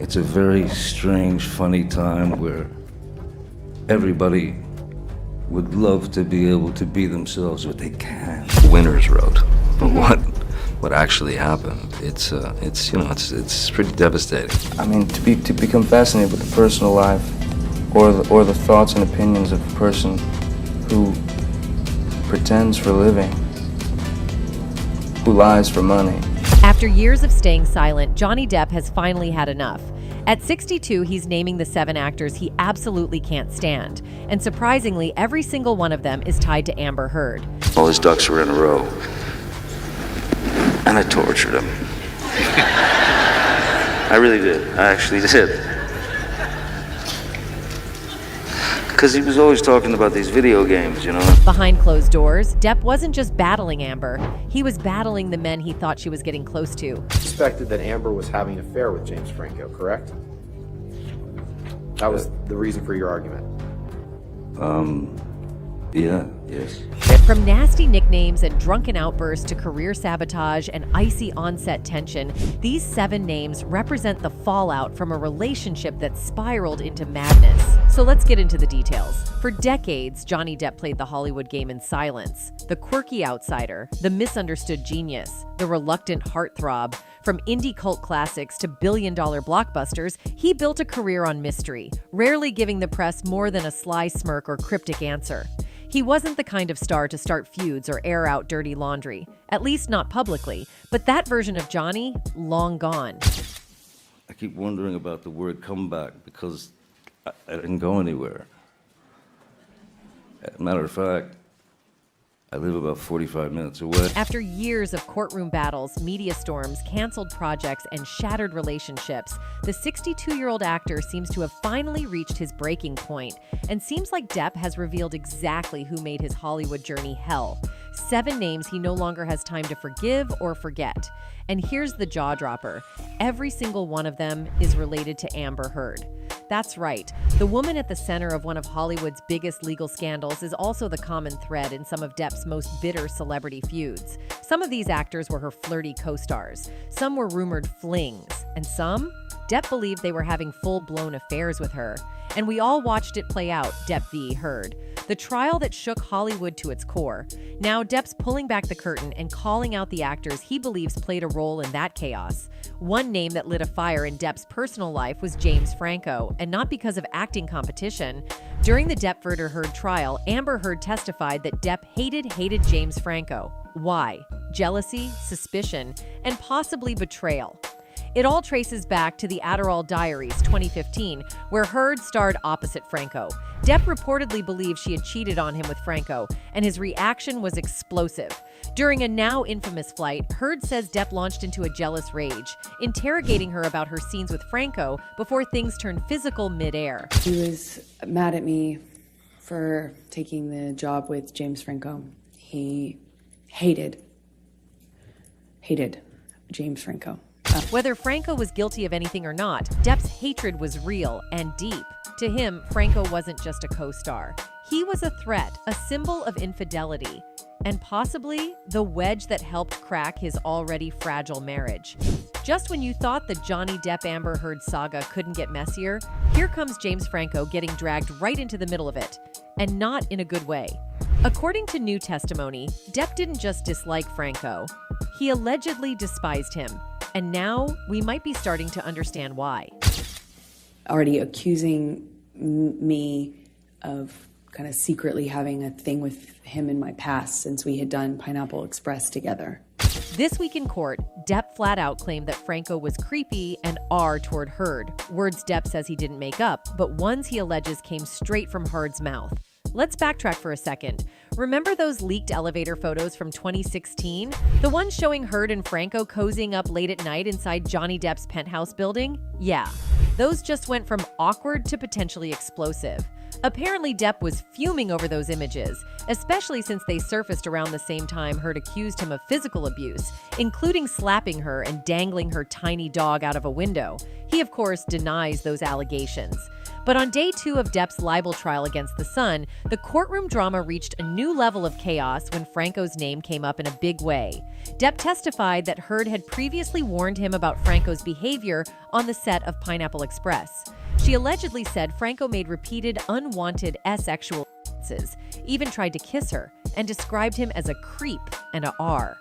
It's a very strange, funny time where everybody would love to be able to be themselves, but they can't. Winners wrote, but what actually happened? It's pretty devastating. I mean, to become fascinated with the personal life, or the thoughts and opinions of a person who pretends for a living, who lies for money. After years of staying silent, Johnny Depp has finally had enough. At 62, he's naming the 7 actors he absolutely can't stand. And surprisingly, every single one of them is tied to Amber Heard. All his ducks were in a row, and I tortured him. I really did. I actually did. Because he was always talking about these video games, you know? Behind closed doors, Depp wasn't just battling Amber. He was battling the men he thought she was getting close to. Suspected that Amber was having an affair with James Franco, correct? That was the reason for your argument. Yes. From nasty nicknames and drunken outbursts to career sabotage and icy on-set tension, these 7 names represent the fallout from a relationship that spiraled into madness. So let's get into the details. For decades, Johnny Depp played the Hollywood game in silence. The quirky outsider, the misunderstood genius, the reluctant heartthrob. From indie cult classics to billion-dollar blockbusters, he built a career on mystery, rarely giving the press more than a sly smirk or cryptic answer. He wasn't the kind of star to start feuds or air out dirty laundry, at least not publicly, but that version of Johnny, long gone. I keep wondering about the word comeback because I didn't go anywhere. Matter of fact, I live about 45 minutes away. After years of courtroom battles, media storms, canceled projects, and shattered relationships, the 62-year-old actor seems to have finally reached his breaking point, and seems like Depp has revealed exactly who made his Hollywood journey hell. 7 names he no longer has time to forgive or forget. And here's the jaw-dropper. Every single one of them is related to Amber Heard. That's right. The woman at the center of one of Hollywood's biggest legal scandals is also the common thread in some of Depp's most bitter celebrity feuds. Some of these actors were her flirty co-stars. Some were rumored flings. And some, Depp believed they were having full-blown affairs with her. And we all watched it play out, Depp v. Heard. The trial that shook Hollywood to its core. Now Depp's pulling back the curtain and calling out the actors he believes played a role in that chaos. One name that lit a fire in Depp's personal life was James Franco, and not because of acting competition. During the Depp v. Heard trial, Amber Heard testified that Depp hated James Franco. Why? Jealousy, suspicion, and possibly betrayal. It all traces back to the Adderall Diaries 2015, where Heard starred opposite Franco. Depp reportedly believed she had cheated on him with Franco, and his reaction was explosive. During a now infamous flight, Heard says Depp launched into a jealous rage, interrogating her about her scenes with Franco before things turned physical mid-air. He was mad at me for taking the job with James Franco. He hated James Franco. Whether Franco was guilty of anything or not, Depp's hatred was real and deep. To him, Franco wasn't just a co-star. He was a threat, a symbol of infidelity, and possibly the wedge that helped crack his already fragile marriage. Just when you thought the Johnny Depp-Amber Heard saga couldn't get messier, here comes James Franco getting dragged right into the middle of it, and not in a good way. According to new testimony, Depp didn't just dislike Franco. He allegedly despised him. And now we might be starting to understand why. Already accusing me of kind of secretly having a thing with him in my past since we had done Pineapple Express together. This week in court, Depp flat out claimed that Franco was creepy and R toward Heard. Words Depp says he didn't make up, but ones he alleges came straight from Heard's mouth. Let's backtrack for a second. Remember those leaked elevator photos from 2016? The ones showing Heard and Franco cozying up late at night inside Johnny Depp's penthouse building? Yeah, those just went from awkward to potentially explosive. Apparently, Depp was fuming over those images, especially since they surfaced around the same time Heard accused him of physical abuse, including slapping her and dangling her tiny dog out of a window. He, of course, denies those allegations. But on day 2 of Depp's libel trial against the Sun, the courtroom drama reached a new level of chaos when Franco's name came up in a big way. Depp testified that Heard had previously warned him about Franco's behavior on the set of Pineapple Express. She allegedly said Franco made repeated unwanted sexual advances, even tried to kiss her, and described him as a creep and a R.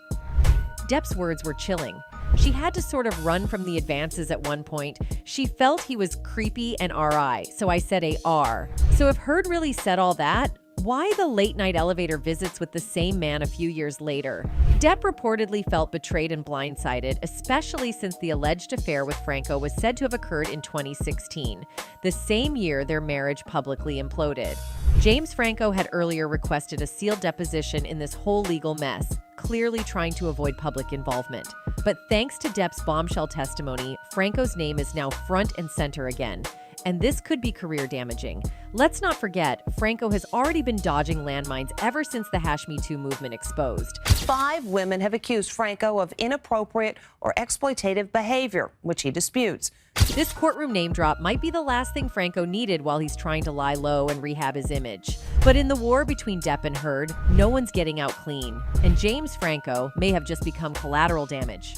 Depp's words were chilling. She had to sort of run from the advances at one point. She felt he was creepy and RI, so I said a R. So if Heard really said all that, why the late-night elevator visits with the same man a few years later? Depp reportedly felt betrayed and blindsided, especially since the alleged affair with Franco was said to have occurred in 2016, the same year their marriage publicly imploded. James Franco had earlier requested a sealed deposition in this whole legal mess, clearly trying to avoid public involvement. But thanks to Depp's bombshell testimony, Franco's name is now front and center again. And this could be career damaging. Let's not forget, Franco has already been dodging landmines ever since the #MeToo movement exposed. 5 women have accused Franco of inappropriate or exploitative behavior, which he disputes. This courtroom name drop might be the last thing Franco needed while he's trying to lie low and rehab his image. But in the war between Depp and Heard, no one's getting out clean. And James Franco may have just become collateral damage.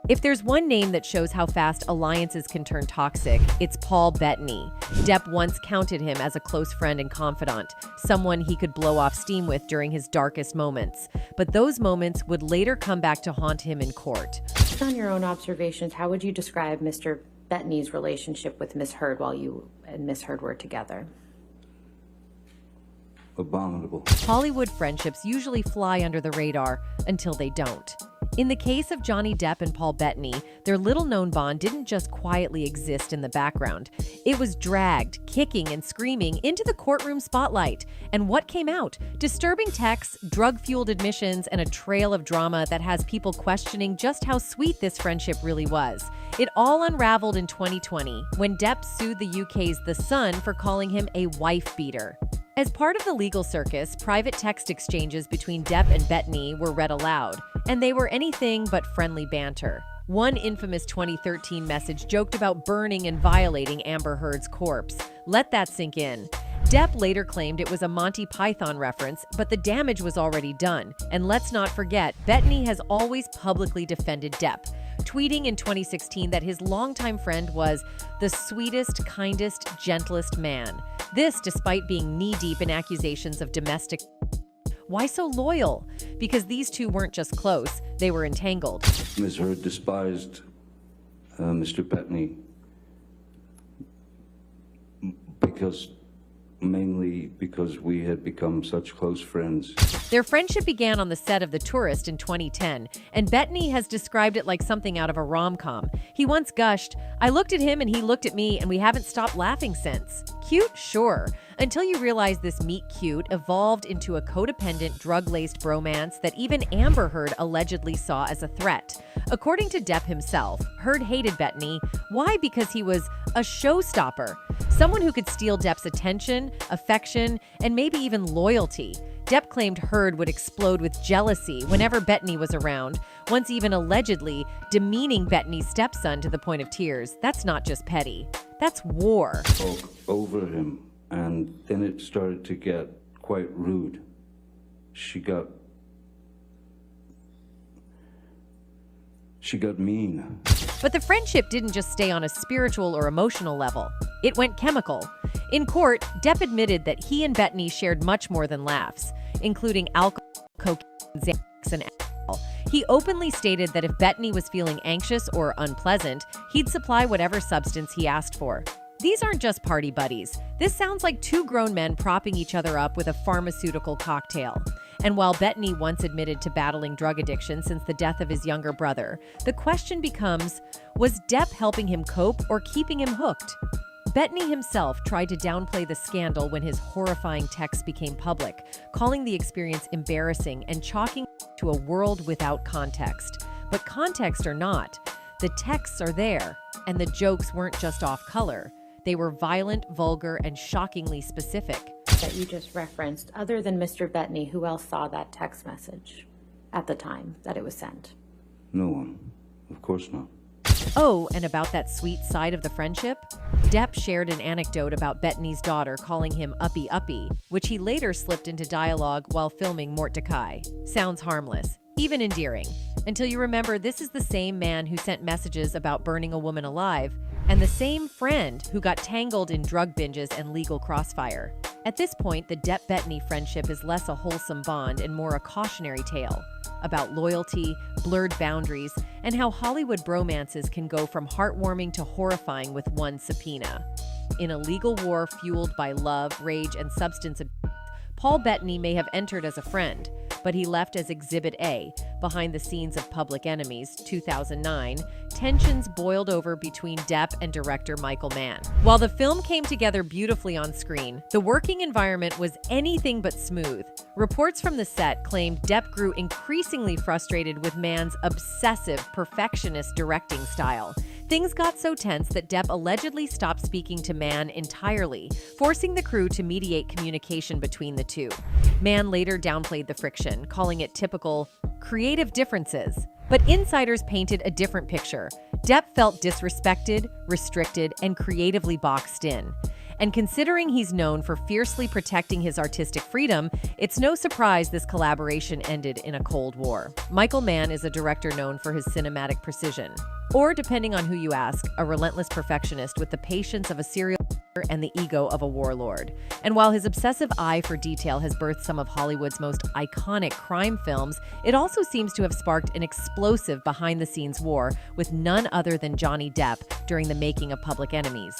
If there's one name that shows how fast alliances can turn toxic, it's Paul Bettany. Depp once counted him as a close friend and confidant, someone he could blow off steam with during his darkest moments. But those moments would later come back to haunt him in court. Based on your own observations, how would you describe Mr. Bettany's relationship with Miss Heard while you and Miss Heard were together? Abominable. Hollywood friendships usually fly under the radar until they don't. In the case of Johnny Depp and Paul Bettany, their little-known bond didn't just quietly exist in the background. It was dragged, kicking and screaming, into the courtroom spotlight. And what came out? Disturbing texts, drug-fueled admissions, and a trail of drama that has people questioning just how sweet this friendship really was. It all unraveled in 2020, when Depp sued the UK's The Sun for calling him a wife-beater. As part of the legal circus, private text exchanges between Depp and Bettany were read aloud, and they were anything but friendly banter. One infamous 2013 message joked about burning and violating Amber Heard's corpse. Let that sink in. Depp later claimed it was a Monty Python reference, but the damage was already done. And let's not forget, Bettany has always publicly defended Depp, tweeting in 2016 that his longtime friend was the sweetest, kindest, gentlest man. This despite being knee-deep in accusations of domestic. Why so loyal? Because these two weren't just close, they were entangled. Ms. Heard despised Mr. Bettany mainly because we had become such close friends. Their friendship began on the set of The Tourist in 2010, and Bettany has described it like something out of a rom-com. He once gushed, "I looked at him and he looked at me and we haven't stopped laughing since." Cute? Sure. Until you realize this meet-cute evolved into a codependent, drug-laced bromance that even Amber Heard allegedly saw as a threat. According to Depp himself, Heard hated Bettany. Why? Because he was a showstopper. Someone who could steal Depp's attention, affection, and maybe even loyalty. Depp claimed Heard would explode with jealousy whenever Bettany was around, once even allegedly demeaning Bettany's stepson to the point of tears. That's not just petty. That's war. Spoke over him, and then it started to get quite rude. She got mean. But the friendship didn't just stay on a spiritual or emotional level. It went chemical. In court, Depp admitted that he and Bettany shared much more than laughs, including alcohol, cocaine, Xanax, and alcohol. He openly stated that if Bettany was feeling anxious or unpleasant, he'd supply whatever substance he asked for. These aren't just party buddies. This sounds like two grown men propping each other up with a pharmaceutical cocktail. And while Bettany once admitted to battling drug addiction since the death of his younger brother, the question becomes, was Depp helping him cope or keeping him hooked? Bettany himself tried to downplay the scandal when his horrifying texts became public, calling the experience embarrassing and chalking it to a world without context. But context or not, the texts are there, and the jokes weren't just off color. They were violent, vulgar, and shockingly specific. That you just referenced, other than Mr. Bettany, who else saw that text message at the time that it was sent? No one. Of course not. Oh, and about that sweet side of the friendship? Depp shared an anecdote about Bettany's daughter calling him uppy uppy, which he later slipped into dialogue while filming Mordecai. Sounds harmless, even endearing, until you remember this is the same man who sent messages about burning a woman alive, and the same friend who got tangled in drug binges and legal crossfire. At this point, the Depp-Bettany friendship is less a wholesome bond and more a cautionary tale about loyalty, blurred boundaries, and how Hollywood bromances can go from heartwarming to horrifying with one subpoena. In a legal war fueled by love, rage, and substance abuse, Paul Bettany may have entered as a friend, but he left as Exhibit A, behind the scenes of Public Enemies, 2009. Tensions boiled over between Depp and director Michael Mann. While the film came together beautifully on screen, the working environment was anything but smooth. Reports from the set claimed Depp grew increasingly frustrated with Mann's obsessive, perfectionist directing style. Things got so tense that Depp allegedly stopped speaking to Mann entirely, forcing the crew to mediate communication between the two. Mann later downplayed the friction, calling it typical creative differences. But insiders painted a different picture. Depp felt disrespected, restricted, and creatively boxed in. And considering he's known for fiercely protecting his artistic freedom, it's no surprise this collaboration ended in a Cold War. Michael Mann is a director known for his cinematic precision, or, depending on who you ask, a relentless perfectionist with the patience of a serial killer and the ego of a warlord. And while his obsessive eye for detail has birthed some of Hollywood's most iconic crime films, it also seems to have sparked an explosive behind-the-scenes war with none other than Johnny Depp during the making of Public Enemies.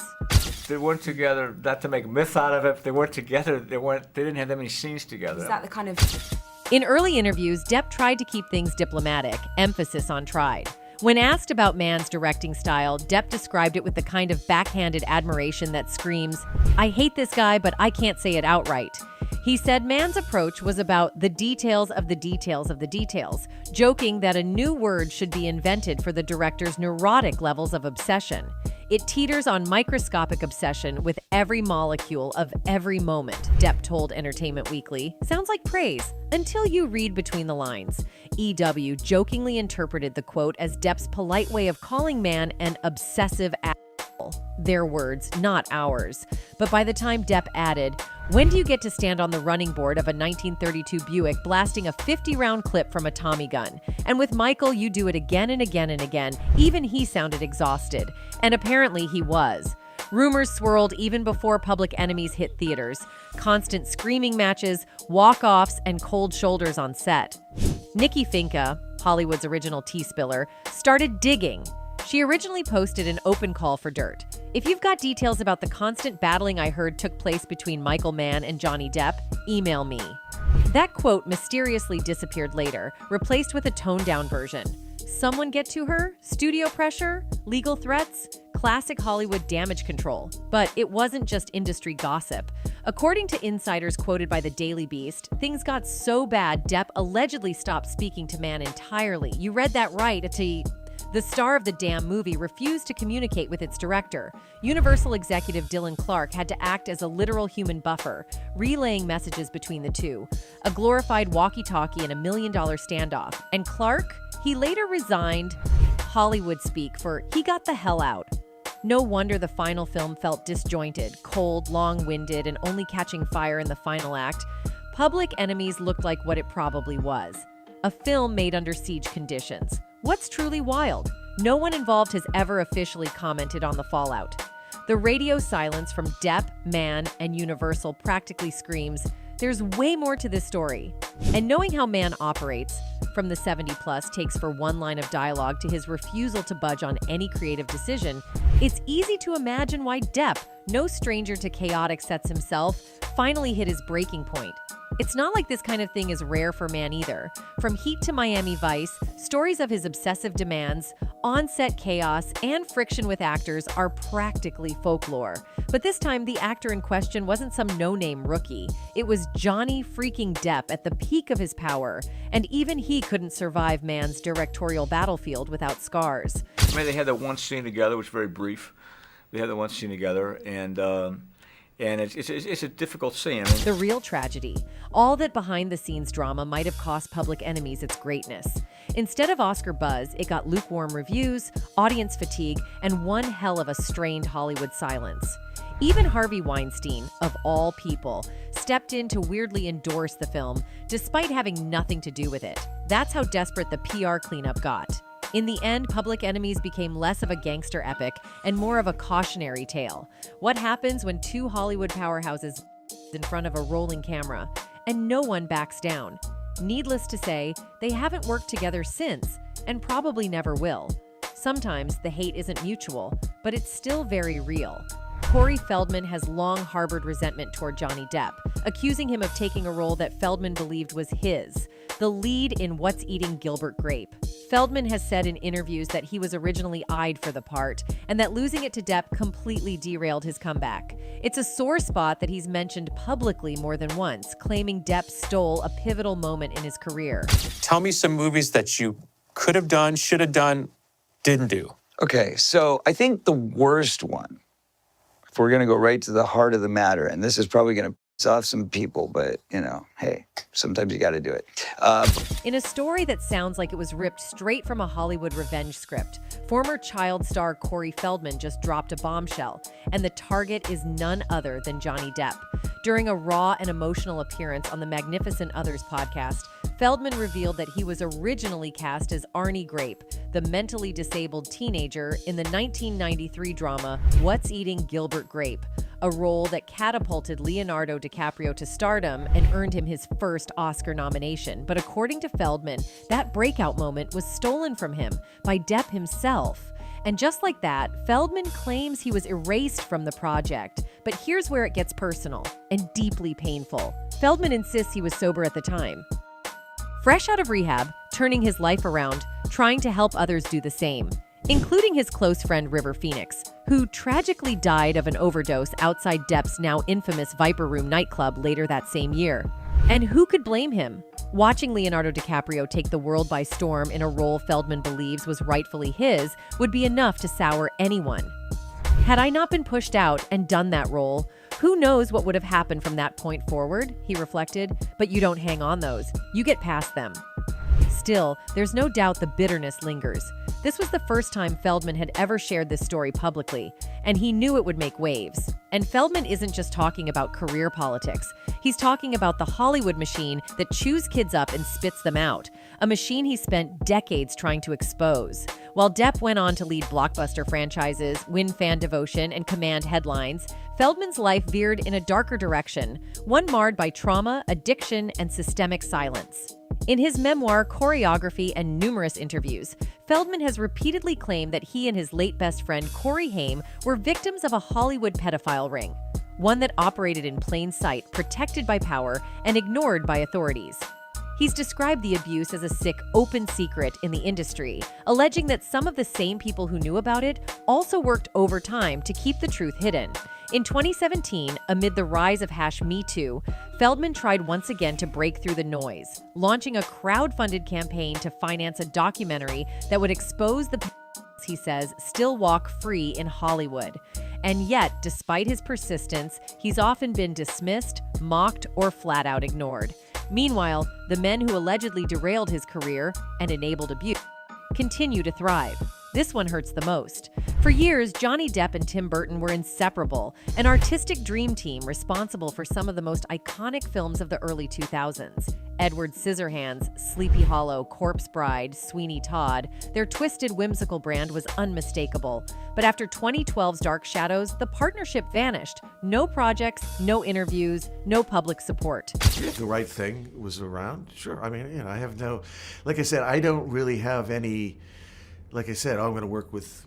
They weren't together, not to make a myth out of it, they weren't together, they didn't have that many scenes together. Is that the kind of... In early interviews, Depp tried to keep things diplomatic, emphasis on tried. When asked about Mann's directing style, Depp described it with the kind of backhanded admiration that screams, "I hate this guy, but I can't say it outright." He said Mann's approach was about the details of the details of the details, joking that a new word should be invented for the director's neurotic levels of obsession. It teeters on microscopic obsession with every molecule of every moment, Depp told Entertainment Weekly. Sounds like praise, until you read between the lines. EW jokingly interpreted the quote as Depp's polite way of calling Mann an obsessive asshole. Their words, not ours. But by the time Depp added, "When do you get to stand on the running board of a 1932 Buick blasting a 50-round clip from a Tommy gun? And with Michael, you do it again and again and again." Even he sounded exhausted. And apparently he was. Rumors swirled even before Public Enemies hit theaters. Constant screaming matches, walk-offs, and cold shoulders on set. Nikki Finca, Hollywood's original tea spiller, started digging. She originally posted an open call for dirt. "If you've got details about the constant battling I heard took place between Michael Mann and Johnny Depp, email me." That quote mysteriously disappeared later, replaced with a toned-down version. Someone get to her? Studio pressure? Legal threats? Classic Hollywood damage control. But it wasn't just industry gossip. According to insiders quoted by the Daily Beast, things got so bad Depp allegedly stopped speaking to Mann entirely. You read that right. The star of the damn movie refused to communicate with its director. Universal executive Dylan Clark had to act as a literal human buffer, relaying messages between the two. A glorified walkie-talkie and $1 million standoff. And Clark? He later resigned, Hollywood speak, for "he got the hell out." No wonder the final film felt disjointed, cold, long-winded, and only catching fire in the final act. Public Enemies looked like what it probably was. A film made under siege conditions. What's truly wild? No one involved has ever officially commented on the fallout. The radio silence from Depp, Mann, and Universal practically screams, there's way more to this story. And knowing how Mann operates, from the 70-plus takes for one line of dialogue to his refusal to budge on any creative decision, it's easy to imagine why Depp, no stranger to chaotic sets himself, finally hit his breaking point. It's not like this kind of thing is rare for Mann either. From Heat to Miami Vice, stories of his obsessive demands, on-set chaos, and friction with actors are practically folklore. But this time, the actor in question wasn't some no-name rookie. It was Johnny freaking Depp at the peak of his power, and even he couldn't survive Mann's directorial battlefield without scars. I mean, they had that one scene together, which was very brief. They had that one scene together, and it's a difficult scene. I mean, the real tragedy, all that behind-the-scenes drama might have cost Public Enemies its greatness. Instead of Oscar buzz, it got lukewarm reviews, audience fatigue, and one hell of a strained Hollywood silence. Even Harvey Weinstein, of all people, stepped in to weirdly endorse the film, despite having nothing to do with it. That's how desperate the PR cleanup got. In the end, Public Enemies became less of a gangster epic and more of a cautionary tale. What happens when two Hollywood powerhouses in front of a rolling camera, and no one backs down? Needless to say, they haven't worked together since, and probably never will. Sometimes the hate isn't mutual, but it's still very real. Corey Feldman has long harbored resentment toward Johnny Depp, accusing him of taking a role that Feldman believed was his, the lead in What's Eating Gilbert Grape. Feldman has said in interviews that he was originally eyed for the part, and that losing it to Depp completely derailed his comeback. It's a sore spot that he's mentioned publicly more than once, claiming Depp stole a pivotal moment in his career. Tell me some movies that you could have done, should have done, didn't do. Okay, so I think the worst one, if we're gonna go right to the heart of the matter, and this is probably gonna piss off some people, but you know, hey, sometimes you gotta do it. In a story that sounds like it was ripped straight from a Hollywood revenge script, former child star Corey Feldman just dropped a bombshell, and the target is none other than Johnny Depp. During a raw and emotional appearance on the Magnificent Others podcast, Feldman revealed that he was originally cast as Arnie Grape, the mentally disabled teenager in the 1993 drama What's Eating Gilbert Grape, a role that catapulted Leonardo DiCaprio to stardom and earned him his first Oscar nomination. But according to Feldman, that breakout moment was stolen from him by Depp himself. And just like that, Feldman claims he was erased from the project. But here's where it gets personal and deeply painful. Feldman insists he was sober at the time. Fresh out of rehab, turning his life around, trying to help others do the same, including his close friend River Phoenix, who tragically died of an overdose outside Depp's now infamous Viper Room nightclub later that same year. And who could blame him? Watching Leonardo DiCaprio take the world by storm in a role Feldman believes was rightfully his would be enough to sour anyone. Had I not been pushed out and done that role, who knows what would have happened from that point forward, he reflected, but you don't hang on those. You get past them. Still, there's no doubt the bitterness lingers. This was the first time Feldman had ever shared this story publicly, and he knew it would make waves. And Feldman isn't just talking about career politics. He's talking about the Hollywood machine that chews kids up and spits them out, a machine he spent decades trying to expose. While Depp went on to lead blockbuster franchises, win fan devotion, and command headlines, Feldman's life veered in a darker direction, one marred by trauma, addiction, and systemic silence. In his memoir, Choreography, and numerous interviews, Feldman has repeatedly claimed that he and his late best friend Corey Haim were victims of a Hollywood pedophile ring, one that operated in plain sight, protected by power, and ignored by authorities. He's described the abuse as a sick, open secret in the industry, alleging that some of the same people who knew about it also worked overtime to keep the truth hidden. In 2017, amid the rise of #MeToo, Feldman tried once again to break through the noise, launching a crowd-funded campaign to finance a documentary that would expose the he says still walk free in Hollywood. And yet, despite his persistence, he's often been dismissed, mocked, or flat out ignored. Meanwhile, the men who allegedly derailed his career and enabled abuse continue to thrive. This one hurts the most. For years, Johnny Depp and Tim Burton were inseparable, an artistic dream team responsible for some of the most iconic films of the early 2000s. Edward Scissorhands, Sleepy Hollow, Corpse Bride, Sweeney Todd, their twisted, whimsical brand was unmistakable. But after 2012's Dark Shadows, the partnership vanished. No projects, no interviews, no public support. The Right Thing was around, sure. I mean, I have no, like I said, I don't really have any, like I said, I'm going to work with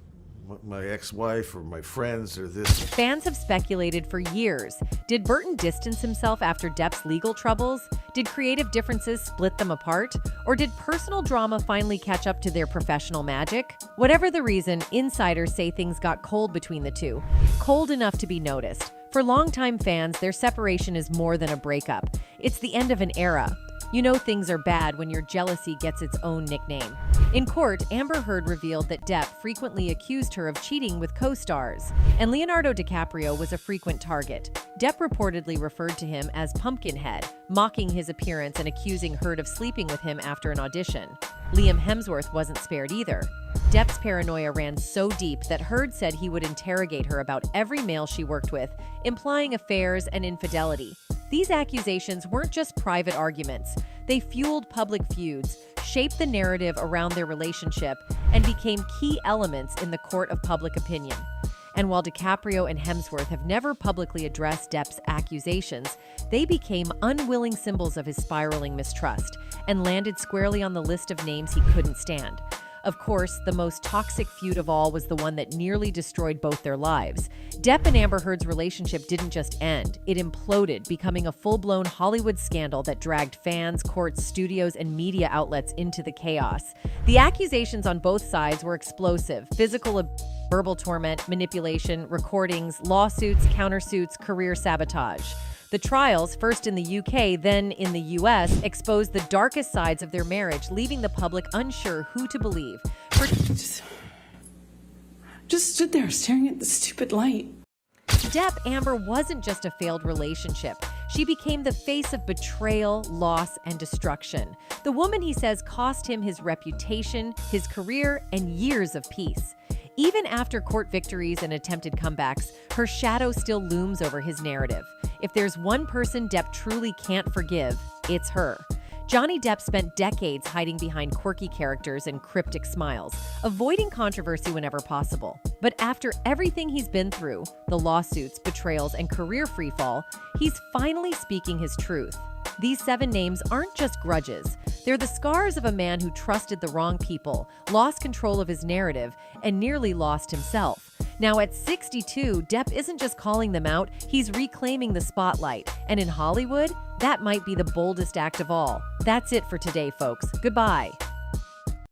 my ex-wife or my friends or this. Fans have speculated for years. Did Burton distance himself after Depp's legal troubles? Did creative differences split them apart? Or did personal drama finally catch up to their professional magic? Whatever the reason, insiders say things got cold between the two. Cold enough to be noticed. For longtime fans, their separation is more than a breakup. It's the end of an era. You know things are bad when your jealousy gets its own nickname. In court, Amber Heard revealed that Depp frequently accused her of cheating with co-stars, and Leonardo DiCaprio was a frequent target. Depp reportedly referred to him as Pumpkinhead, mocking his appearance and accusing Heard of sleeping with him after an audition. Liam Hemsworth wasn't spared either. Depp's paranoia ran so deep that Heard said he would interrogate her about every male she worked with, implying affairs and infidelity. These accusations weren't just private arguments. They fueled public feuds, shaped the narrative around their relationship, and became key elements in the court of public opinion. And while DiCaprio and Hemsworth have never publicly addressed Depp's accusations, they became unwilling symbols of his spiraling mistrust and landed squarely on the list of names he couldn't stand. Of course, the most toxic feud of all was the one that nearly destroyed both their lives. Depp and Amber Heard's relationship didn't just end, it imploded, becoming a full-blown Hollywood scandal that dragged fans, courts, studios, and media outlets into the chaos. The accusations on both sides were explosive: physical, verbal torment, manipulation, recordings, lawsuits, countersuits, career sabotage. The trials, first in the UK, then in the US, exposed the darkest sides of their marriage, leaving the public unsure who to believe. Just stood there staring at the stupid light. Depp Amber wasn't just a failed relationship. She became the face of betrayal, loss, and destruction. The woman he says cost him his reputation, his career, and years of peace. Even after court victories and attempted comebacks, her shadow still looms over his narrative. If there's one person Depp truly can't forgive, it's her. Johnny Depp spent decades hiding behind quirky characters and cryptic smiles, avoiding controversy whenever possible. But after everything he's been through, the lawsuits, betrayals, and career freefall, he's finally speaking his truth. These 7 names aren't just grudges. They're the scars of a man who trusted the wrong people, lost control of his narrative, and nearly lost himself. Now at 62, Depp isn't just calling them out, he's reclaiming the spotlight. And in Hollywood, that might be the boldest act of all. That's it for today, folks. Goodbye.